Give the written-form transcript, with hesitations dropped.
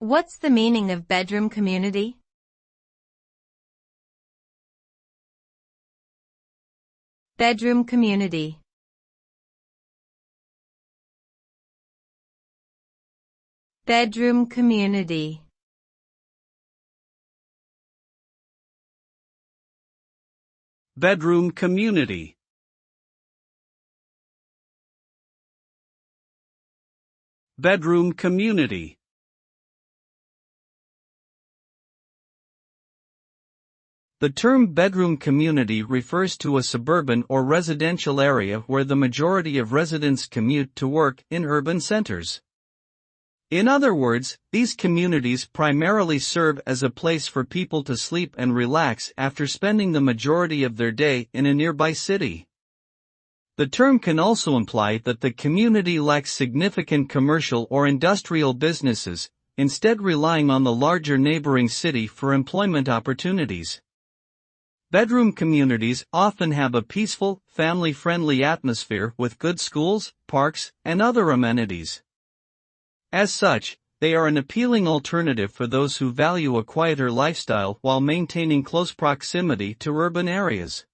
What's the meaning of bedroom community? Bedroom community. Bedroom community. Bedroom community. Bedroom community. The term bedroom community refers to a suburban or residential area where the majority of residents commute to work in urban centers. In other words, these communities primarily serve as a place for people to sleep and relax after spending the majority of their day in a nearby city. The term can also imply that the community lacks significant commercial or industrial businesses, instead relying on the larger neighboring city for employment opportunities. Bedroom communities often have a peaceful, family-friendly atmosphere with good schools, parks, and other amenities. As such, they are an appealing alternative for those who value a quieter lifestyle while maintaining close proximity to urban areas.